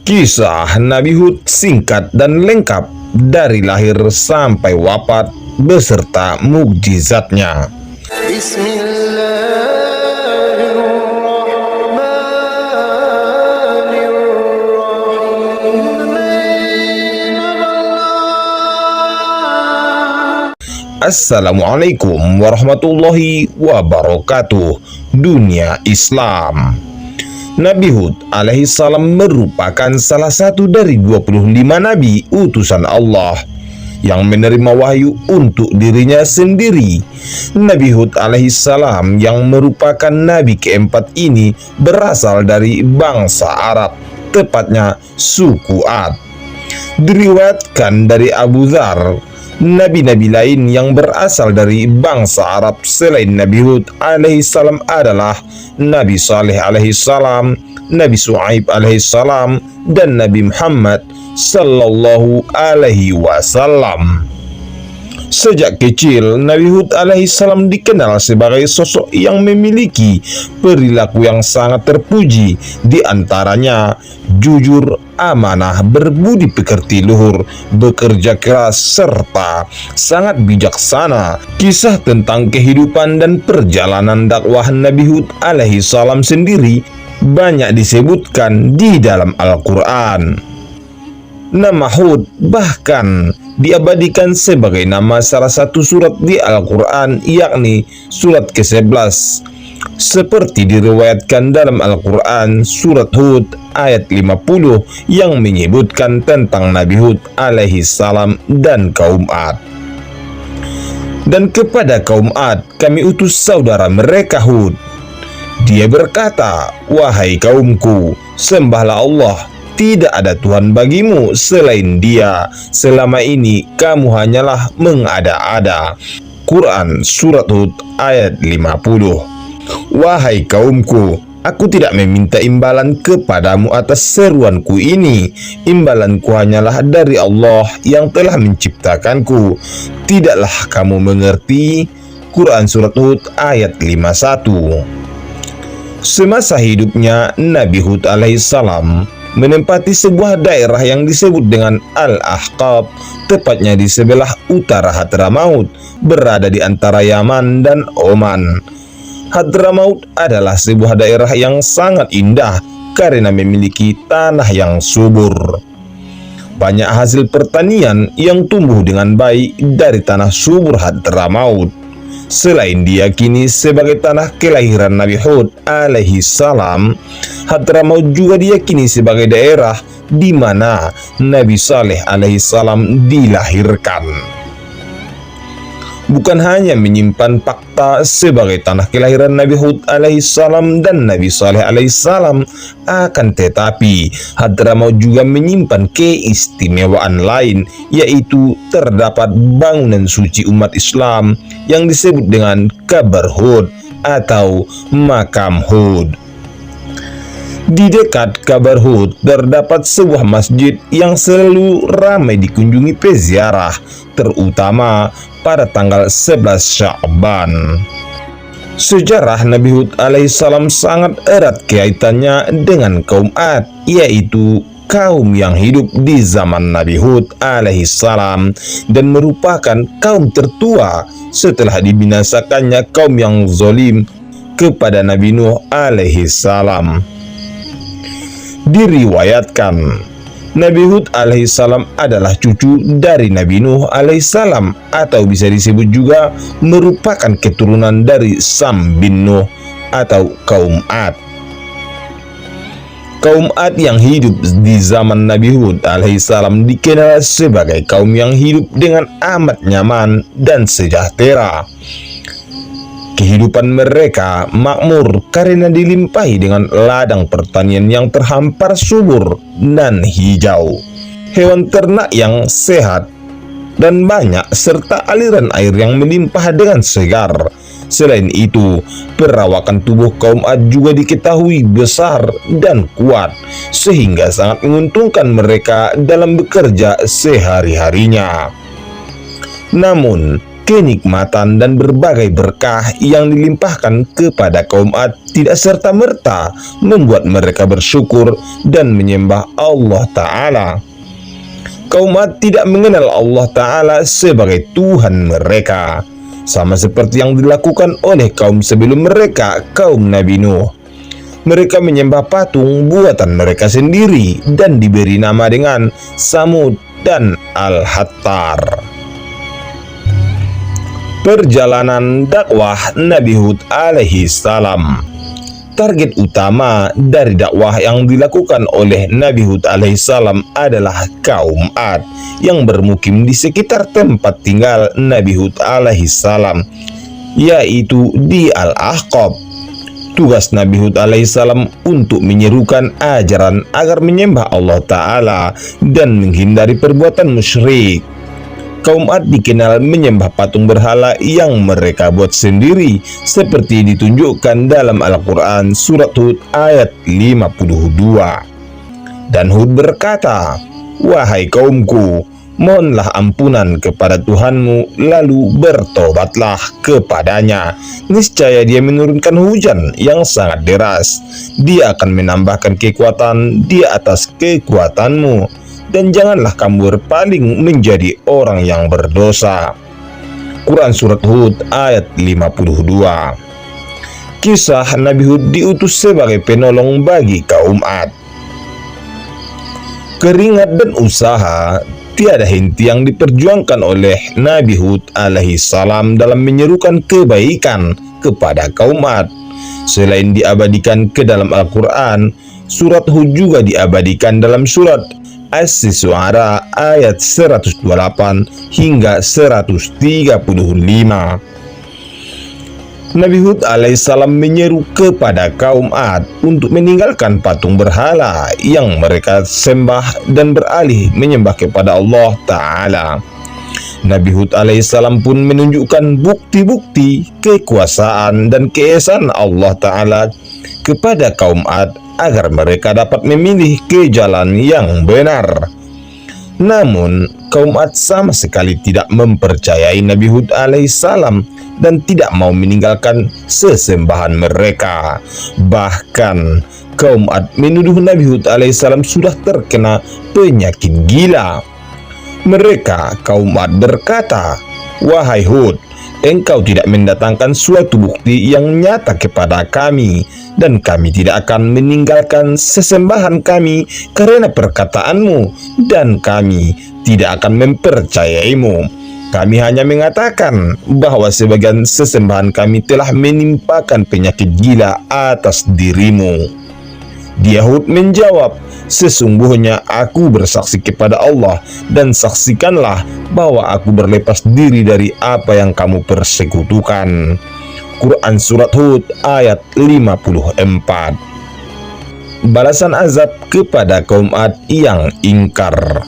Kisah Nabi Hud singkat dan lengkap dari lahir sampai wafat beserta mukjizatnya. Assalamualaikum warahmatullahi wabarakatuh. Dunia Islam. Nabi Hud alaihissalam merupakan salah satu dari 25 nabi utusan Allah yang menerima wahyu untuk dirinya sendiri. Nabi Hud alaihissalam yang merupakan nabi keempat ini berasal dari bangsa Arab, tepatnya suku Ad. Diriwayatkan dari Abu Dzar, nabi-nabi lain yang berasal dari bangsa Arab selain Nabi Hud alaihissalam adalah Nabi Saleh alaihissalam, Nabi Shu'aib alaihissalam, dan Nabi Muhammad sallallahu alaihi wasallam. Sejak kecil, Nabi Hud alaihissalam dikenal sebagai sosok yang memiliki perilaku yang sangat terpuji, di antaranya jujur, amanah, berbudi pekerti luhur, bekerja keras, serta sangat bijaksana. Kisah tentang kehidupan dan perjalanan dakwah Nabi Hud alaihissalam sendiri banyak disebutkan di dalam Al-Quran. Nama Hud bahkan diabadikan sebagai nama salah satu surat di Al-Quran, yakni surat ke-11. Seperti diriwayatkan dalam Al-Quran surat Hud ayat 50 yang menyebutkan tentang Nabi Hud alaihissalam dan kaum Ad. Dan kepada kaum Ad kami utus saudara mereka Hud. Dia berkata, "Wahai kaumku, sembahlah Allah. Tidak ada Tuhan bagimu selain Dia. Selama ini kamu hanyalah mengada-ada." Quran Surat Hud ayat 50. Wahai kaumku, aku tidak meminta imbalan kepadamu atas seruanku ini. Imbalanku hanyalah dari Allah yang telah menciptakanku. Tidaklah kamu mengerti? Quran Surat Hud ayat 51. Semasa hidupnya, Nabi Hud alaihissalam menempati sebuah daerah yang disebut dengan Al-Ahqab, tepatnya di sebelah utara Hadramaut, berada di antara Yaman dan Oman. Hadramaut adalah sebuah daerah yang sangat indah karena memiliki tanah yang subur. Banyak hasil pertanian yang tumbuh dengan baik dari tanah subur Hadramaut. Selain diyakini sebagai tanah kelahiran Nabi Hud alaihissalam, Hadramaut juga diyakini sebagai daerah di mana Nabi Saleh alaihissalam dilahirkan. Bukan hanya menyimpan fakta sebagai tanah kelahiran Nabi Hud alaihissalam dan Nabi Saleh alaihissalam, akan tetapi Hadramaut juga menyimpan keistimewaan lain, yaitu terdapat bangunan suci umat Islam yang disebut dengan Kabar Hud atau Makam Hud. Di dekat Kabar Hud terdapat sebuah masjid yang selalu ramai dikunjungi peziarah, terutama pada tanggal 11 Sya'ban. Sejarah Nabi Hud alaihissalam sangat erat kaitannya dengan kaum Ad, yaitu kaum yang hidup di zaman Nabi Hud alaihissalam dan merupakan kaum tertua setelah dibinasakannya kaum yang zalim kepada Nabi Nuh alaihissalam. Diriwayatkan Nabi Hud alaihissalam adalah cucu dari Nabi Nuh alaihissalam, atau bisa disebut juga merupakan keturunan dari Sam bin Nuh atau kaum Ad. Kaum Ad yang hidup di zaman Nabi Hud alaihissalam dikenal sebagai kaum yang hidup dengan amat nyaman dan sejahtera. Kehidupan mereka makmur karena dilimpahi dengan ladang pertanian yang terhampar subur dan hijau, hewan ternak yang sehat dan banyak, serta aliran air yang melimpah dengan segar. Selain itu, perawakan tubuh kaum Ad juga diketahui besar dan kuat, sehingga sangat menguntungkan mereka dalam bekerja sehari-harinya. Namun, kenikmatan dan berbagai berkah yang dilimpahkan kepada kaum Ad tidak serta-merta membuat mereka bersyukur dan menyembah Allah Ta'ala. Kaum Ad tidak mengenal Allah Ta'ala sebagai Tuhan mereka, sama seperti yang dilakukan oleh kaum sebelum mereka, kaum Nabi Nuh. Mereka menyembah patung buatan mereka sendiri dan diberi nama dengan Samud dan Al-Hattar. Perjalanan dakwah Nabi Hud alaihi salam. Target utama dari dakwah yang dilakukan oleh Nabi Hud alaihi salam adalah kaum Ad yang bermukim di sekitar tempat tinggal Nabi Hud alaihi salam, yaitu di Al-Ahqaf. Tugas Nabi Hud alaihi salam untuk menyerukan ajaran agar menyembah Allah Ta'ala dan menghindari perbuatan musyrik. Kaum Ad dikenal menyembah patung berhala yang mereka buat sendiri, seperti ditunjukkan dalam Al-Quran surat Hud ayat 52. Dan Hud berkata, "Wahai kaumku, mohonlah ampunan kepada Tuhanmu, lalu bertobatlah kepadanya. Niscaya Dia menurunkan hujan yang sangat deras. Dia akan menambahkan kekuatan di atas kekuatanmu. Dan janganlah kamu berpaling menjadi orang yang berdosa." Quran Surat Hud ayat 52. Kisah Nabi Hud diutus sebagai penolong bagi kaum Ad. Keringat dan usaha tiada henti yang diperjuangkan oleh Nabi Hud alaihi salam dalam menyerukan kebaikan kepada kaum Ad. Selain diabadikan ke dalam Al-Quran, surat Hud juga diabadikan dalam surat As-Syu'ara ayat 128 hingga 135. Nabi Hud alaihissalam menyeru kepada kaum Ad untuk meninggalkan patung berhala yang mereka sembah dan beralih menyembah kepada Allah Ta'ala. Nabi Hud alaihissalam pun menunjukkan bukti-bukti kekuasaan dan keesaan Allah Ta'ala kepada kaum Ad agar mereka dapat memilih ke jalan yang benar. Namun, kaum Ad sama sekali tidak mempercayai Nabi Hud alaihissalam dan tidak mau meninggalkan sesembahan mereka. Bahkan, kaum Ad menuduh Nabi Hud alaihissalam sudah terkena penyakit gila. Mereka, kaum Ad, berkata, "Wahai Hud, engkau tidak mendatangkan suatu bukti yang nyata kepada kami, dan kami tidak akan meninggalkan sesembahan kami karena perkataanmu, dan kami tidak akan mempercayaimu. Kami hanya mengatakan bahwa sebagian sesembahan kami telah menimpakan penyakit gila atas dirimu." Dia Hud menjawab, "Sesungguhnya aku bersaksi kepada Allah, dan saksikanlah bahwa aku berlepas diri dari apa yang kamu persekutukan." Quran Surat Hud ayat 54. Balasan azab kepada kaum Ad yang ingkar.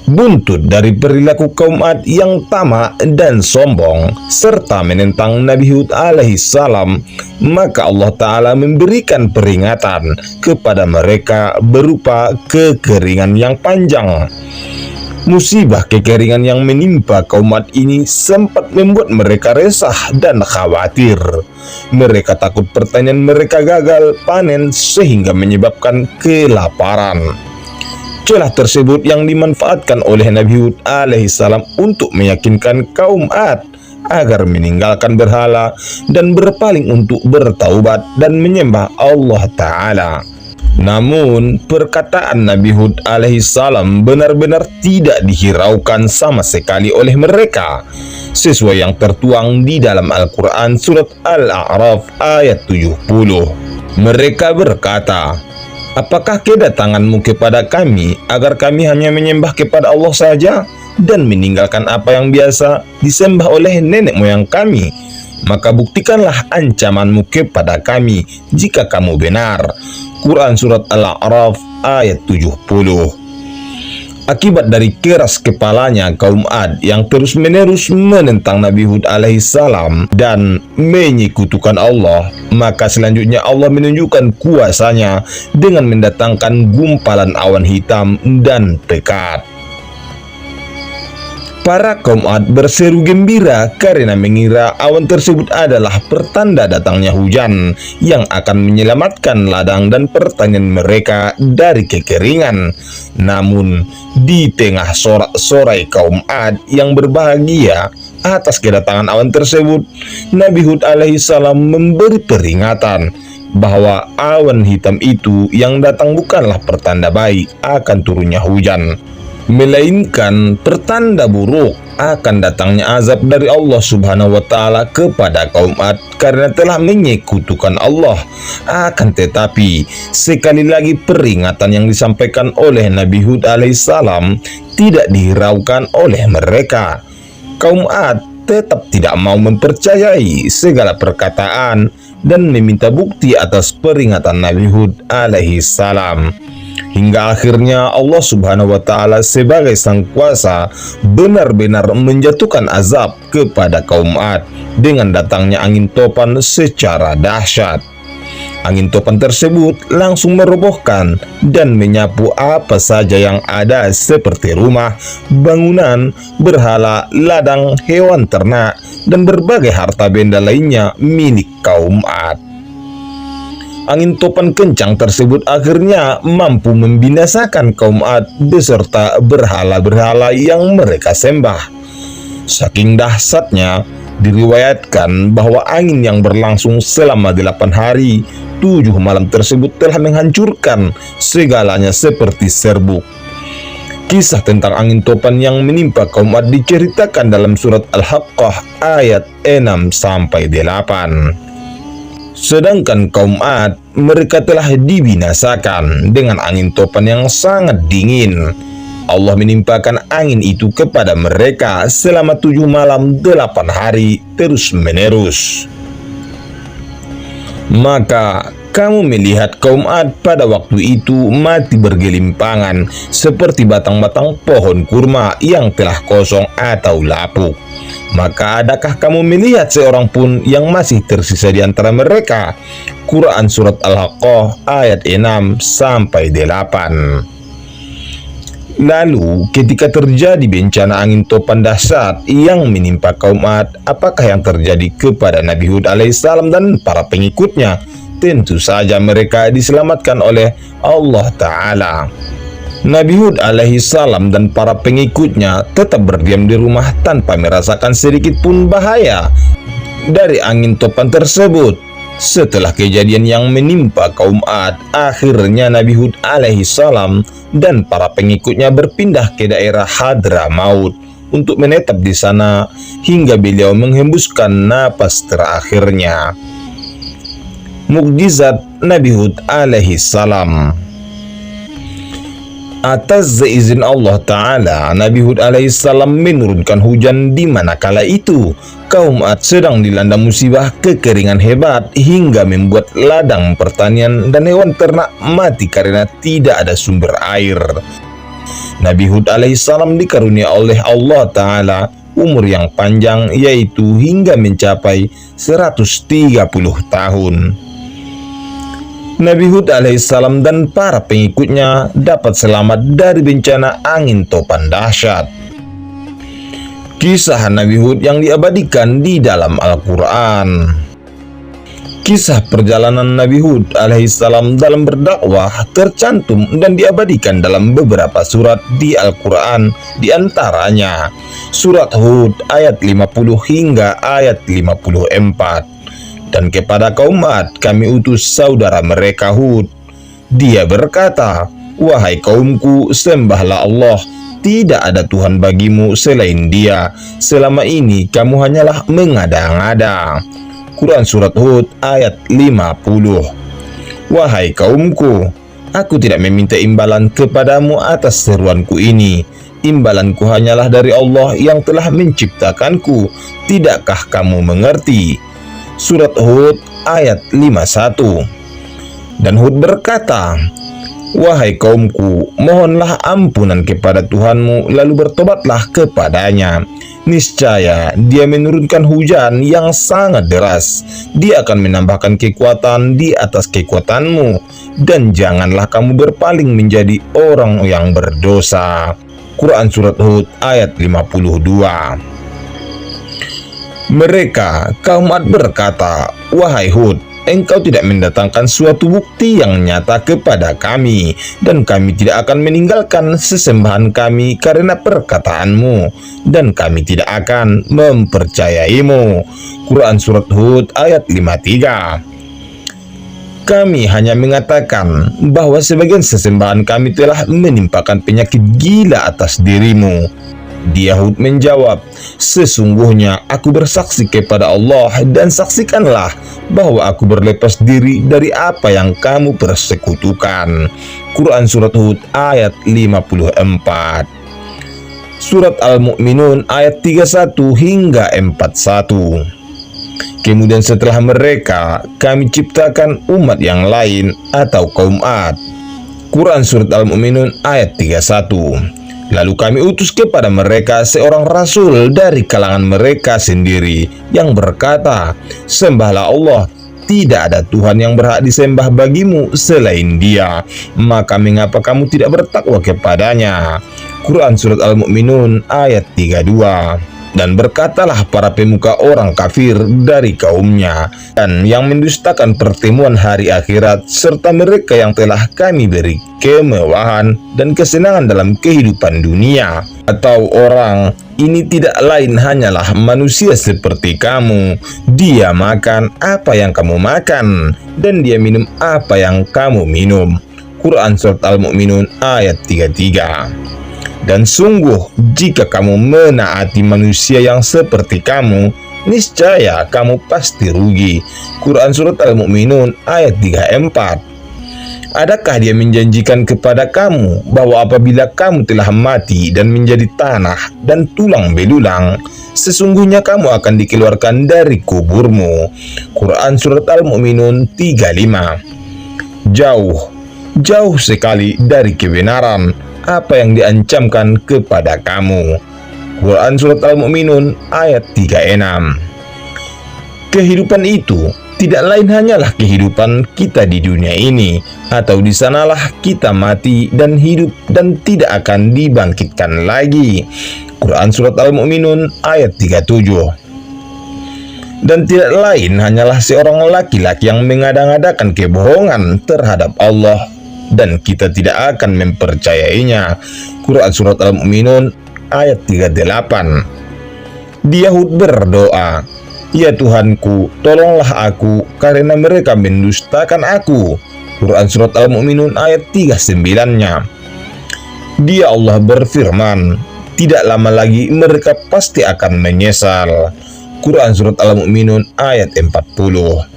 Buntut dari perilaku kaum Ad yang tamak dan sombong serta menentang Nabi Hud alaihi salam, maka Allah Ta'ala memberikan peringatan kepada mereka berupa kekeringan yang panjang. Musibah kekeringan yang menimpa kaum Ad ini sempat membuat mereka resah dan khawatir. Mereka takut pertanian mereka gagal panen sehingga menyebabkan kelaparan. Celah tersebut yang dimanfaatkan oleh Nabi Hud alaihissalam untuk meyakinkan kaum Ad agar meninggalkan berhala dan berpaling untuk bertaubat dan menyembah Allah Ta'ala. Namun, perkataan Nabi Hud alaihissalam benar-benar tidak dihiraukan sama sekali oleh mereka, sesuai yang tertuang di dalam Al-Quran surat Al-A'raf ayat 70. Mereka berkata, "Apakah kedatanganmu kepada kami agar kami hanya menyembah kepada Allah saja dan meninggalkan apa yang biasa disembah oleh nenek moyang kami? Maka buktikanlah ancamanmu kepada kami jika kamu benar." Quran Surat Al-A'raf ayat 70. Akibat dari keras kepalanya kaum Ad yang terus-menerus menentang Nabi Hud alaihissalam dan menyekutukan Allah, maka selanjutnya Allah menunjukkan kuasanya dengan mendatangkan gumpalan awan hitam dan pekat. Para kaum Ad berseru gembira karena mengira awan tersebut adalah pertanda datangnya hujan yang akan menyelamatkan ladang dan pertanian mereka dari kekeringan. Namun, di tengah sorak-sorai kaum Ad yang berbahagia atas kedatangan awan tersebut, Nabi Hud alaihissalam memberi peringatan bahwa awan hitam itu yang datang bukanlah pertanda baik akan turunnya hujan, melainkan pertanda buruk akan datangnya azab dari Allah Subhanahu wa Ta'ala kepada kaum Ad karena telah menyekutukan Allah. Akan tetapi, sekali lagi peringatan yang disampaikan oleh Nabi Hud alaihissalam tidak dihiraukan oleh mereka. Kaum Ad tetap tidak mau mempercayai segala perkataan dan meminta bukti atas peringatan Nabi Hud alaihissalam. Hingga akhirnya Allah Subhanahu wa Ta'ala sebagai sang kuasa benar-benar menjatuhkan azab kepada kaum Ad dengan datangnya angin topan secara dahsyat. Angin topan tersebut langsung merobohkan dan menyapu apa saja yang ada seperti rumah, bangunan, berhala, ladang, hewan ternak, dan berbagai harta benda lainnya milik kaum Ad. Angin topan kencang tersebut akhirnya mampu membinasakan kaum Ad beserta berhala-berhala yang mereka sembah. Saking dahsyatnya, diriwayatkan bahwa angin yang berlangsung selama 8 hari, 7 malam tersebut telah menghancurkan segalanya seperti serbuk. Kisah tentang angin topan yang menimpa kaum Ad diceritakan dalam surat Al-Haqqah ayat 6-8. Sedangkan kaum Ad, mereka telah dibinasakan dengan angin topan yang sangat dingin. Allah menimpakan angin itu kepada mereka selama 7 malam 8 hari terus-menerus. Maka kamu melihat kaum Ad pada waktu itu mati bergelimpangan seperti batang-batang pohon kurma yang telah kosong atau lapuk. Maka adakah kamu melihat seorang pun yang masih tersisa di antara mereka? Quran Surat Al-Haqqah ayat 6-8. Lalu ketika terjadi bencana angin topan dahsyat yang menimpa kaum Ad, apakah yang terjadi kepada Nabi Hud alaihissalam dan para pengikutnya? Tentu saja mereka diselamatkan oleh Allah Ta'ala. Nabi Hud alaihissalam dan para pengikutnya tetap berdiam di rumah tanpa merasakan sedikit pun bahaya dari angin topan tersebut. Setelah kejadian yang menimpa kaum Ad, akhirnya Nabi Hud alaihissalam dan para pengikutnya berpindah ke daerah Hadramaut untuk menetap di sana hingga beliau menghembuskan napas terakhirnya. Mukjizat Nabi Hud alaihissalam. Atas seizin Allah Ta'ala, Nabi Hud alaihissalam menurunkan hujan di manakala itu kaum Ad sedang dilanda musibah kekeringan hebat hingga membuat ladang pertanian dan hewan ternak mati karena tidak ada sumber air. Nabi Hud alaihissalam dikarunia oleh Allah Ta'ala umur yang panjang, yaitu hingga mencapai 130 tahun. Nabi Hud alaihissalam dan para pengikutnya dapat selamat dari bencana angin topan dahsyat. Kisah Nabi Hud yang diabadikan di dalam Al-Quran. Kisah perjalanan Nabi Hud alaihissalam dalam berdakwah tercantum dan diabadikan dalam beberapa surat di Al-Quran, di antaranya surat Hud ayat 50 hingga ayat 54. Dan kepada kaum Ad kami utus saudara mereka Hud. Dia berkata, "Wahai kaumku, sembahlah Allah. Tidak ada Tuhan bagimu selain Dia. Selama ini kamu hanyalah mengada-ngada." Quran Surat Hud ayat 50. Wahai kaumku, aku tidak meminta imbalan kepadamu atas seruanku ini. Imbalanku hanyalah dari Allah yang telah menciptakanku. Tidakkah kamu mengerti? Surat Hud ayat 51. Dan Hud berkata, "Wahai kaumku, mohonlah ampunan kepada Tuhanmu, lalu bertobatlah kepadanya. Niscaya Dia menurunkan hujan yang sangat deras. Dia akan menambahkan kekuatan di atas kekuatanmu, dan janganlah kamu berpaling menjadi orang yang berdosa." Quran Surat Hud ayat 52. Mereka, kaum Ad berkata, "Wahai Hud, engkau tidak mendatangkan suatu bukti yang nyata kepada kami, dan kami tidak akan meninggalkan sesembahan kami karena perkataanmu, dan kami tidak akan mempercayaimu." Quran Surat Hud ayat 53. Kami hanya mengatakan bahwa sebagian sesembahan kami telah menimpakan penyakit gila atas dirimu. Dia Hud menjawab, "Sesungguhnya aku bersaksi kepada Allah dan saksikanlah bahwa aku berlepas diri dari apa yang kamu persekutukan." Quran Surat Hud ayat 54. Surat Al-Mu'minun ayat 31 hingga 41. Kemudian setelah mereka, kami ciptakan umat yang lain atau kaum Ad. Quran Surat Al-Mu'minun ayat 31. Lalu kami utus kepada mereka seorang rasul dari kalangan mereka sendiri yang berkata, "Sembahlah Allah, tidak ada Tuhan yang berhak disembah bagimu selain Dia, maka mengapa kamu tidak bertakwa kepadanya?" Quran Surat Al-Mu'minun ayat 32. Dan berkatalah para pemuka orang kafir dari kaumnya dan yang mendustakan pertemuan hari akhirat, serta mereka yang telah kami beri kemewahan dan kesenangan dalam kehidupan dunia, atau orang ini tidak lain hanyalah manusia seperti kamu. Dia makan apa yang kamu makan, dan dia minum apa yang kamu minum. Quran Surat Al-Mu'minun ayat 33. Dan sungguh, jika kamu menaati manusia yang seperti kamu, niscaya kamu pasti rugi. Quran Surat Al-Mu'minun ayat 34. Adakah dia menjanjikan kepada kamu bahwa apabila kamu telah mati dan menjadi tanah dan tulang belulang, sesungguhnya kamu akan dikeluarkan dari kuburmu? Quran Surat Al-Mu'minun 35. Jauh sekali dari kebenaran apa yang diancamkan kepada kamu. Quran Surat Al-Mu'minun ayat 36. Kehidupan itu tidak lain hanyalah kehidupan kita di dunia ini, atau di sanalah kita mati dan hidup dan tidak akan dibangkitkan lagi. Quran Surat Al-Mu'minun ayat 37. Dan tidak lain hanyalah seorang laki-laki yang mengada-ngadakan kebohongan terhadap Allah, dan kita tidak akan mempercayainya. Quran Surat Al-Mu'minun ayat 38. Dia Hud berdoa, "Ya Tuhanku, tolonglah aku karena mereka mendustakan aku." Quran Surat Al-Mu'minun ayat 39-nya. Dia Allah berfirman, "Tidak lama lagi mereka pasti akan menyesal." Quran Surat Al-Mu'minun ayat 40.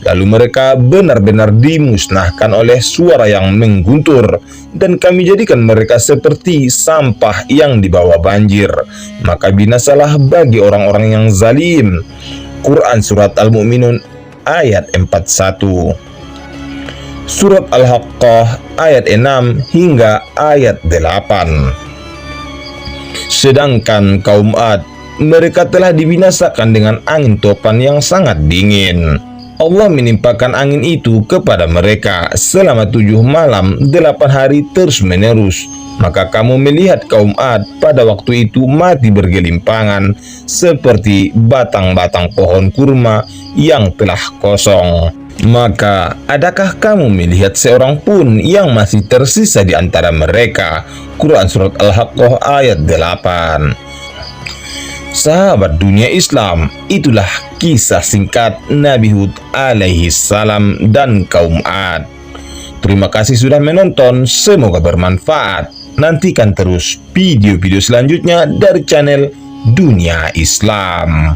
Lalu mereka benar-benar dimusnahkan oleh suara yang mengguntur, dan kami jadikan mereka seperti sampah yang dibawa banjir. Maka binasalah bagi orang-orang yang zalim. Quran Surat Al-Mu'minun ayat 41. Surat Al-Haqqah ayat 6 hingga ayat 8. Sedangkan kaum Ad, mereka telah dibinasakan dengan angin topan yang sangat dingin. Allah menimpakan angin itu kepada mereka selama 7 malam 8 hari terus-menerus. Maka kamu melihat kaum Ad pada waktu itu mati bergelimpangan seperti batang-batang pohon kurma yang telah kosong. Maka adakah kamu melihat seorang pun yang masih tersisa di antara mereka? Quran Surat Al-Haqqah ayat 8. Sahabat dunia Islam, itulah kisah singkat Nabi Hud alaihi salam dan kaum Ad. Terima kasih sudah menonton, semoga bermanfaat. Nantikan terus video-video selanjutnya dari channel Dunia Islam.